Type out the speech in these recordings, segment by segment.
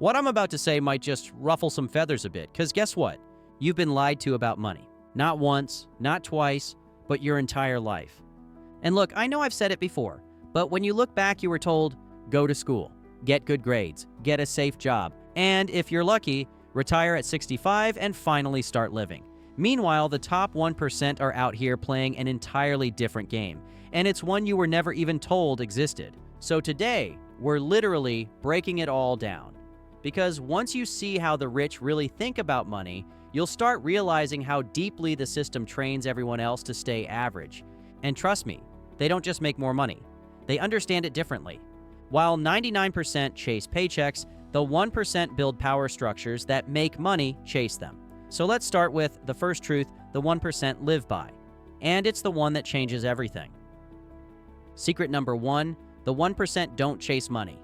What I'm about to say might just ruffle some feathers a bit, because guess what? You've been lied to about money. Not once, not twice, but your entire life. And look, I know I've said it before, but when you look back, you were told, go to school, get good grades, get a safe job, and if you're lucky, retire at 65 and finally start living. Meanwhile, the top 1% are out here playing an entirely different game, and it's one you were never even told existed. So today, we're literally breaking it all down. Because once you see how the rich really think about money, you'll start realizing how deeply the system trains everyone else to stay average. And trust me, they don't just make more money. They understand it differently. While 99% chase paychecks, the 1% build power structures that make money chase them. So let's start with the first truth the 1% live by. And it's the one that changes everything. Secret number 1, the 1% don't chase money.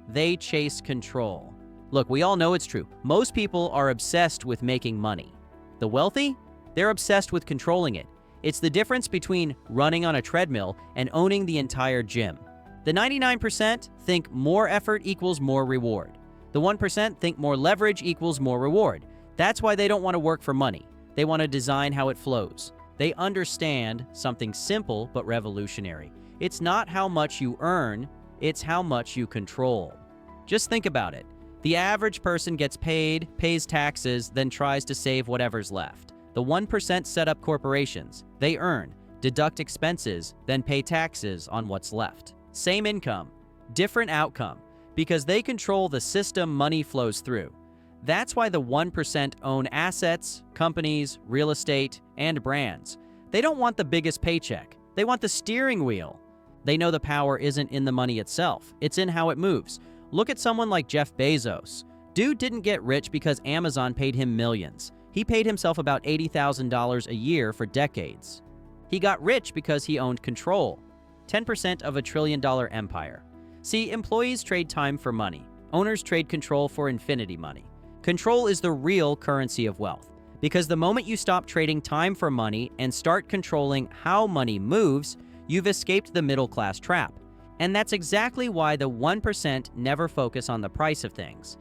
They chase control. Look, we all know it's true. Most people are obsessed with making money. The wealthy? They're obsessed with controlling it. It's the difference between running on a treadmill and owning the entire gym. The 99% think more effort equals more reward. The 1% think more leverage equals more reward. That's why they don't want to work for money. They want to design how it flows. They understand something simple but revolutionary. It's not how much you earn, it's how much you control. Just think about it. The average person gets paid, pays taxes, then tries to save whatever's left. The 1% set up corporations. They earn, deduct expenses, then pay taxes on what's left. Same income, different outcome, because they control the system money flows through. That's why the 1% own assets, companies, real estate, and brands. They don't want the biggest paycheck. They want the steering wheel. They know the power isn't in the money itself. It's in how it moves. Look at someone like Jeff Bezos. Dude didn't get rich because Amazon paid him millions. He paid himself about $80,000 a year for decades. He got rich because he owned control. 10% of a $1 trillion empire. See, employees trade time for money. Owners trade control for infinity money. Control is the real currency of wealth. Because the moment you stop trading time for money and start controlling how money moves, you've escaped the middle class trap. And that's exactly why the 1% never focus on the price of things.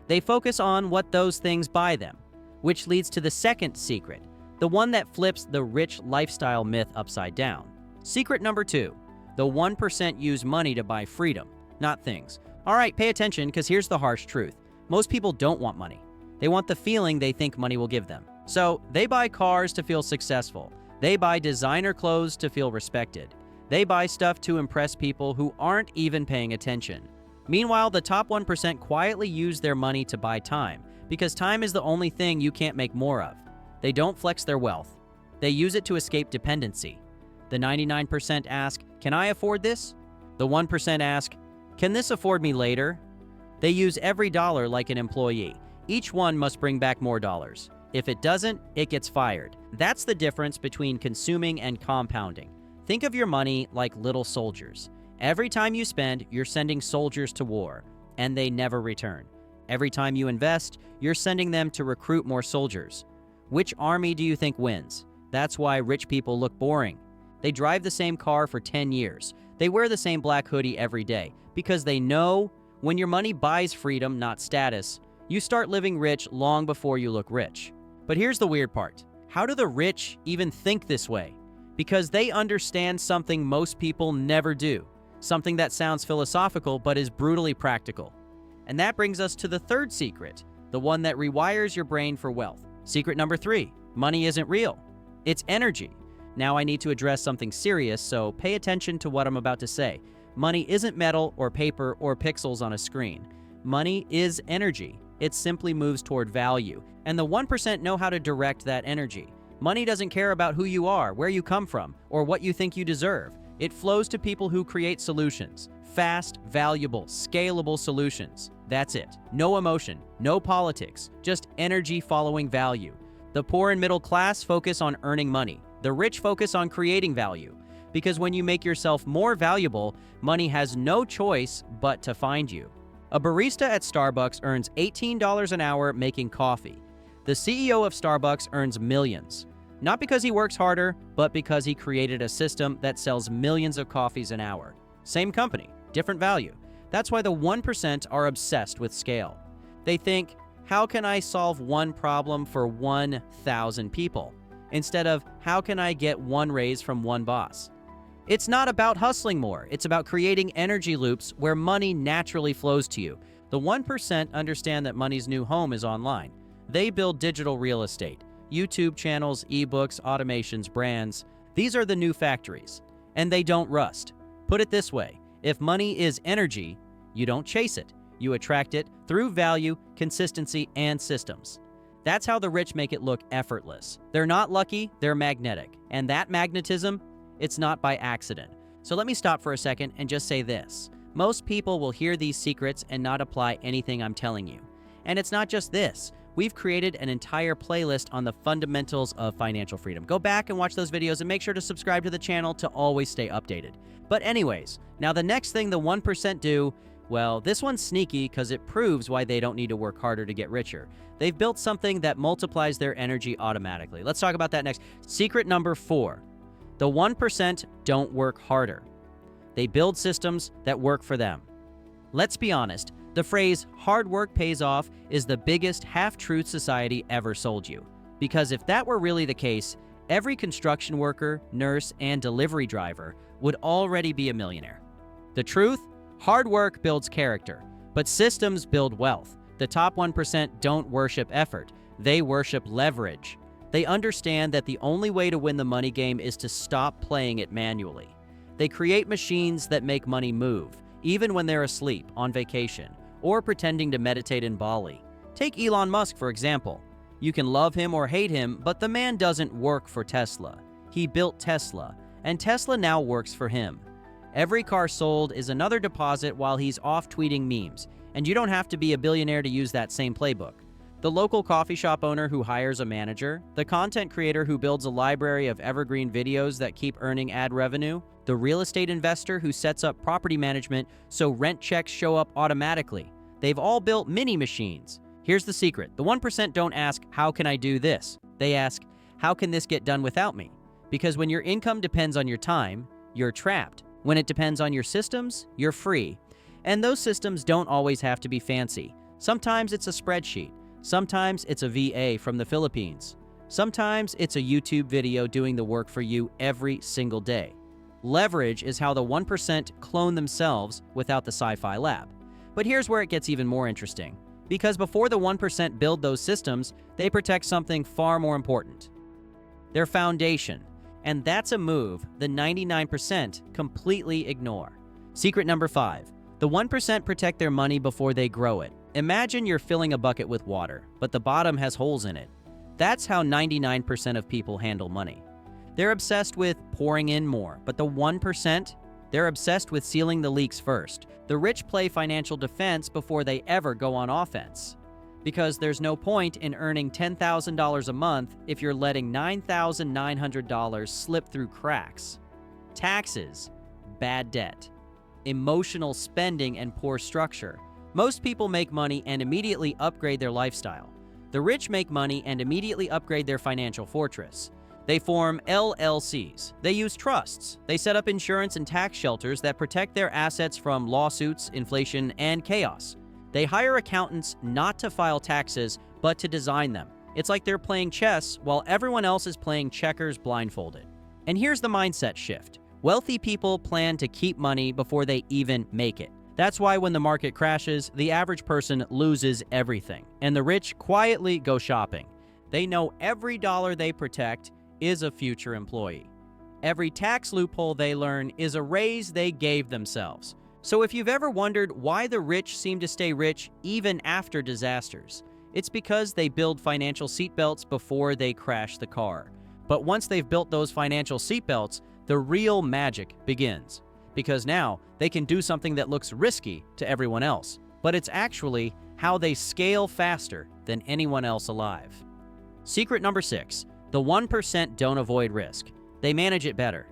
They focus on what those things buy them, which leads to the second secret, the one that flips the rich lifestyle myth upside down. Secret number 2, the 1% use money to buy freedom, not things. All right, pay attention, because here's the harsh truth. Most people don't want money. They want the feeling they think money will give them. So they buy cars to feel successful. They buy designer clothes to feel respected. They buy stuff to impress people who aren't even paying attention. Meanwhile, the top 1% quietly use their money to buy time, because time is the only thing you can't make more of. They don't flex their wealth. They use it to escape dependency. The 99% ask, can I afford this? The 1% ask, can this afford me later? They use every dollar like an employee. Each one must bring back more dollars. If it doesn't, it gets fired. That's the difference between consuming and compounding. Think of your money like little soldiers. Every time you spend, you're sending soldiers to war, and they never return. Every time you invest, you're sending them to recruit more soldiers. Which army do you think wins? That's why rich people look boring. They drive the same car for 10 years. They wear the same black hoodie every day, because they know when your money buys freedom, not status, you start living rich long before you look rich. But here's the weird part. How do the rich even think this way? Because they understand something most people never do. Something that sounds philosophical but is brutally practical. And that brings us to the third secret, the one that rewires your brain for wealth. Secret number 3, money isn't real. It's energy. Now I need to address something serious, so pay attention to what I'm about to say. Money isn't metal or paper or pixels on a screen. Money is energy. It simply moves toward value. And the 1% know how to direct that energy. Money doesn't care about who you are, where you come from, or what you think you deserve. It flows to people who create solutions. Fast, valuable, scalable solutions. That's it. No emotion, no politics, just energy following value. The poor and middle class focus on earning money. The rich focus on creating value. Because when you make yourself more valuable, money has no choice but to find you. A barista at Starbucks earns $18 an hour making coffee. The CEO of Starbucks earns millions. Not because he works harder, but because he created a system that sells millions of coffees an hour. Same company, different value. That's why the 1% are obsessed with scale. They think, how can I solve one problem for 1,000 people? Instead of, how can I get one raise from one boss? It's not about hustling more. It's about creating energy loops where money naturally flows to you. The 1% understand that money's new home is online. They build digital real estate, YouTube channels, ebooks, automations, brands. These are the new factories, and they don't rust. Put it this way, if money is energy, you don't chase it. You attract it through value, consistency, and systems. That's how the rich make it look effortless. They're not lucky, they're magnetic. And that magnetism, it's not by accident. So let me stop for a second and just say this. Most people will hear these secrets and not apply anything I'm telling you. And it's not just this. We've created an entire playlist on the fundamentals of financial freedom. Go back and watch those videos and make sure to subscribe to the channel to always stay updated. But anyways, now the next thing the 1% do, well, this one's sneaky because it proves why they don't need to work harder to get richer. They've built something that multiplies their energy automatically. Let's talk about that next. Secret number 4. The 1% don't work harder. They build systems that work for them. Let's be honest, the phrase hard work pays off is the biggest half-truth society ever sold you. Because if that were really the case, every construction worker, nurse, and delivery driver would already be a millionaire. The truth? Hard work builds character, but systems build wealth. The top 1% don't worship effort, they worship leverage. They understand that the only way to win the money game is to stop playing it manually. They create machines that make money move, even when they're asleep, on vacation, or pretending to meditate in Bali. Take Elon Musk, for example. You can love him or hate him, but the man doesn't work for Tesla. He built Tesla, and Tesla now works for him. Every car sold is another deposit while he's off tweeting memes, and you don't have to be a billionaire to use that same playbook. The local coffee shop owner who hires a manager, the content creator who builds a library of evergreen videos that keep earning ad revenue, the real estate investor who sets up property management so rent checks show up automatically. They've all built mini machines. Here's the secret. The 1% don't ask, how can I do this? They ask, how can this get done without me? Because when your income depends on your time, you're trapped. When it depends on your systems, you're free. And those systems don't always have to be fancy. Sometimes it's a spreadsheet. Sometimes it's a VA from the Philippines. Sometimes it's a YouTube video doing the work for you every single day. Leverage is how the 1% clone themselves without the sci-fi lab. But here's where it gets even more interesting. Because before the 1% build those systems, they protect something far more important. Their foundation. And that's a move the 99% completely ignore. Secret number 5. The 1% protect their money before they grow it. Imagine you're filling a bucket with water, but the bottom has holes in it. That's how 99% of people handle money. They're obsessed with pouring in more, but the 1%, they're obsessed with sealing the leaks first. The rich play financial defense before they ever go on offense. Because there's no point in earning $10,000 a month if you're letting $9,900 slip through cracks. Taxes, bad debt, emotional spending, and poor structure. Most people make money and immediately upgrade their lifestyle. The rich make money and immediately upgrade their financial fortress. They form LLCs. They use trusts. They set up insurance and tax shelters that protect their assets from lawsuits, inflation, and chaos. They hire accountants not to file taxes, but to design them. It's like they're playing chess while everyone else is playing checkers blindfolded. And here's the mindset shift. Wealthy people plan to keep money before they even make it. That's why when the market crashes, the average person loses everything, and the rich quietly go shopping. They know every dollar they protect is a future employee. Every tax loophole they learn is a raise they gave themselves. So if you've ever wondered why the rich seem to stay rich even after disasters, it's because they build financial seatbelts before they crash the car. But once they've built those financial seatbelts, the real magic begins. Because now they can do something that looks risky to everyone else, but it's actually how they scale faster than anyone else alive. Secret number 6. The 1% don't avoid risk. They manage it better.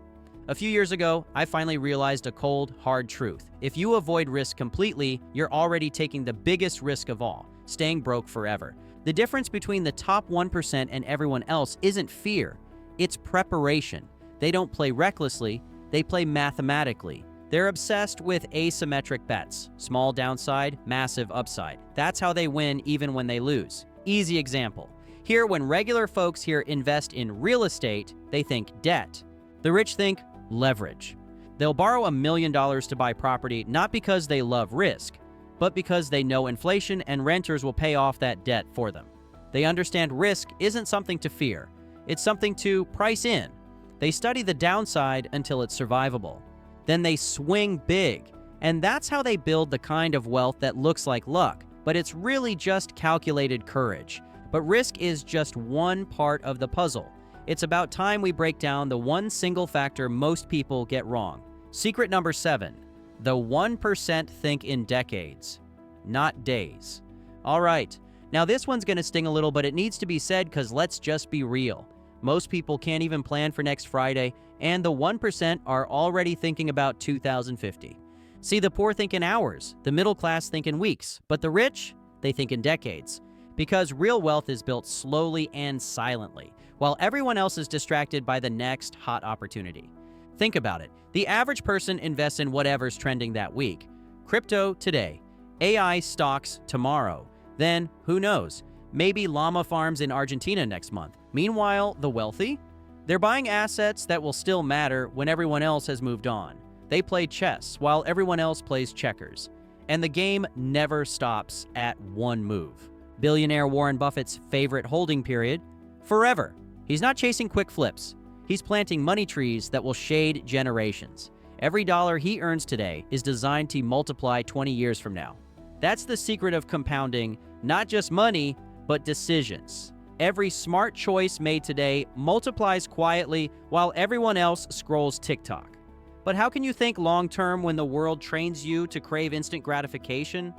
A few years ago, I finally realized a cold, hard truth. If you avoid risk completely, you're already taking the biggest risk of all, staying broke forever. The difference between the top 1% and everyone else isn't fear, it's preparation. They don't play recklessly, they play mathematically. They're obsessed with asymmetric bets. Small downside, massive upside. That's how they win even when they lose. Easy example. Here, when regular folks here invest in real estate, they think debt. The rich think leverage. They'll borrow $1 million to buy property not because they love risk, but because they know inflation and renters will pay off that debt for them. They understand risk isn't something to fear. It's something to price in. They study the downside until it's survivable. Then they swing big. And that's how they build the kind of wealth that looks like luck, but it's really just calculated courage. But risk is just one part of the puzzle. It's about time we break down the one single factor most people get wrong. Secret number 7. The 1% think in decades, not days. All right, now this one's gonna sting a little, but it needs to be said because let's just be real. Most people can't even plan for next Friday, and the 1% are already thinking about 2050. See, the poor think in hours, the middle class think in weeks, but the rich, they think in decades. Because real wealth is built slowly and silently, while everyone else is distracted by the next hot opportunity. Think about it. The average person invests in whatever's trending that week. Crypto today, AI stocks tomorrow. Then, who knows, maybe llama farms in Argentina next month. Meanwhile, the wealthy? They're buying assets that will still matter when everyone else has moved on. They play chess while everyone else plays checkers. And the game never stops at one move. Billionaire Warren Buffett's favorite holding period? Forever. He's not chasing quick flips. He's planting money trees that will shade generations. Every dollar he earns today is designed to multiply 20 years from now. That's the secret of compounding, not just money, but decisions. Every smart choice made today multiplies quietly while everyone else scrolls TikTok. But how can you think long-term when the world trains you to crave instant gratification?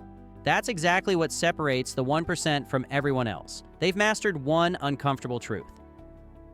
That's exactly what separates the 1% from everyone else. They've mastered one uncomfortable truth.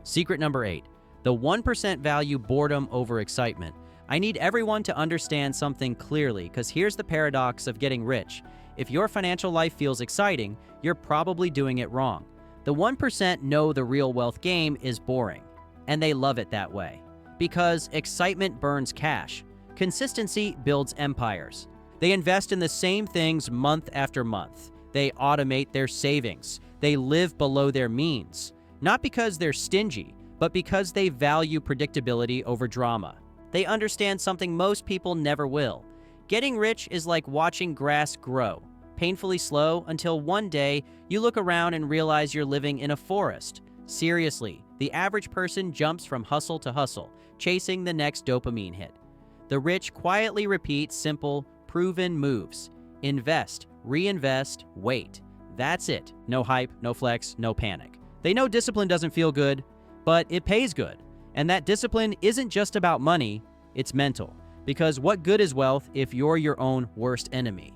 Secret number 8. The 1% value boredom over excitement. I need everyone to understand something clearly, because here's the paradox of getting rich. If your financial life feels exciting, you're probably doing it wrong. The 1% know the real wealth game is boring, and they love it that way. Because excitement burns cash. Consistency builds empires. They invest in the same things month after month. They automate their savings. They live below their means. Not because they're stingy, but because they value predictability over drama. They understand something most people never will. Getting rich is like watching grass grow, painfully slow until one day you look around and realize you're living in a forest. Seriously, the average person jumps from hustle to hustle, chasing the next dopamine hit. The rich quietly repeat simple, proven moves. Invest, reinvest, wait. That's it. No hype, no flex, no panic. They know discipline doesn't feel good, but it pays good. And that discipline isn't just about money, it's mental. Because what good is wealth if you're your own worst enemy?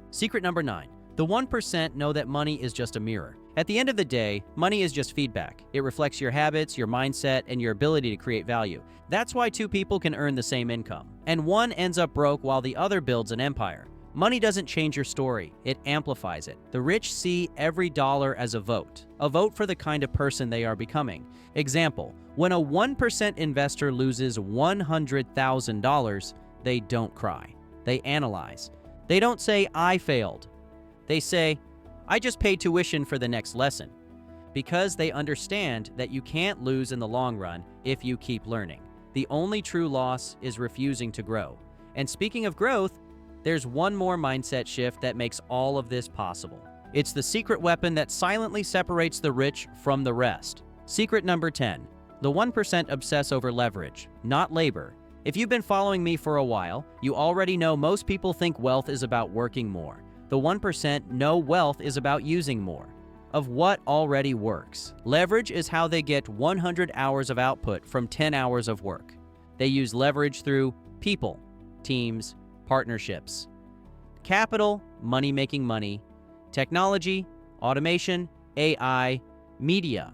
Secret number 9. The 1% know that money is just a mirror. At the end of the day, money is just feedback. It reflects your habits, your mindset, and your ability to create value. That's why two people can earn the same income, and one ends up broke while the other builds an empire. Money doesn't change your story, it amplifies it. The rich see every dollar as a vote for the kind of person they are becoming. Example, when a 1% investor loses $100,000, they don't cry. They analyze. They don't say, I failed. They say, I just paid tuition for the next lesson. Because they understand that you can't lose in the long run if you keep learning. The only true loss is refusing to grow. And speaking of growth, there's one more mindset shift that makes all of this possible. It's the secret weapon that silently separates the rich from the rest. Secret number 10. The 1% obsess over leverage, not labor. If you've been following me for a while, you already know most people think wealth is about working more. The 1% know wealth is about using more of what already works. Leverage is how they get 100 hours of output from 10 hours of work. They use leverage through people, teams, partnerships. Capital, money making money. Technology, automation, AI, media.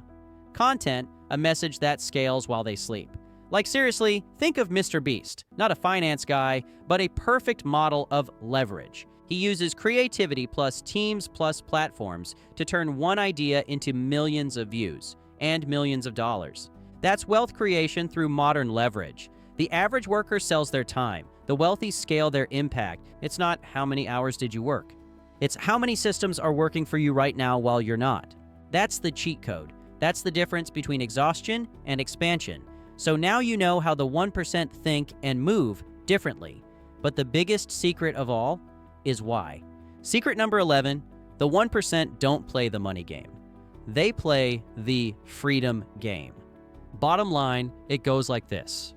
Content, a message that scales while they sleep. Like seriously, think of Mr. Beast, not a finance guy, but a perfect model of leverage. He uses creativity plus teams plus platforms to turn one idea into millions of views and millions of dollars. That's wealth creation through modern leverage. The average worker sells their time. The wealthy scale their impact. It's not how many hours did you work. It's how many systems are working for you right now while you're not. That's the cheat code. That's the difference between exhaustion and expansion. So now you know how the 1% think and move differently. But the biggest secret of all is why. Secret number 11, the 1% don't play the money game. They play the freedom game. Bottom line, it goes like this.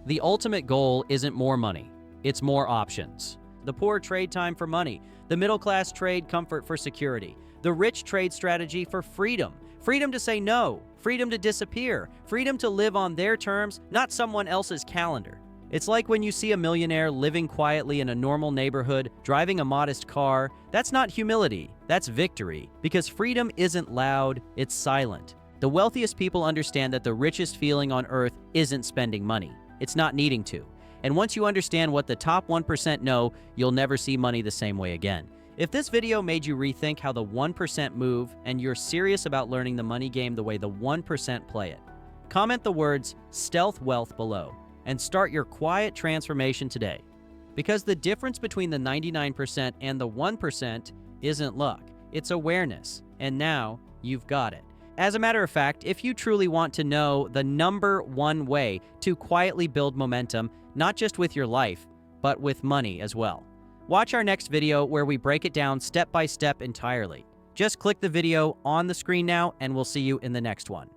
The ultimate goal isn't more money, it's more options. The poor trade time for money. The middle class trade comfort for security. The rich trade strategy for freedom. Freedom to say no. Freedom to disappear. Freedom to live on their terms, not someone else's calendar. It's like when you see a millionaire living quietly in a normal neighborhood, driving a modest car. That's not humility, that's victory. Because freedom isn't loud, it's silent. The wealthiest people understand that the richest feeling on earth isn't spending money. It's not needing to. And once you understand what the top 1% know, you'll never see money the same way again. If this video made you rethink how the 1% move and you're serious about learning the money game the way the 1% play it, comment the words stealth wealth below and start your quiet transformation today. Because the difference between the 99% and the 1% isn't luck, it's awareness. And now you've got it. As a matter of fact, if you truly want to know the number one way to quietly build momentum, not just with your life, but with money as well, watch our next video where we break it down step by step entirely. Just click the video on the screen now and we'll see you in the next one.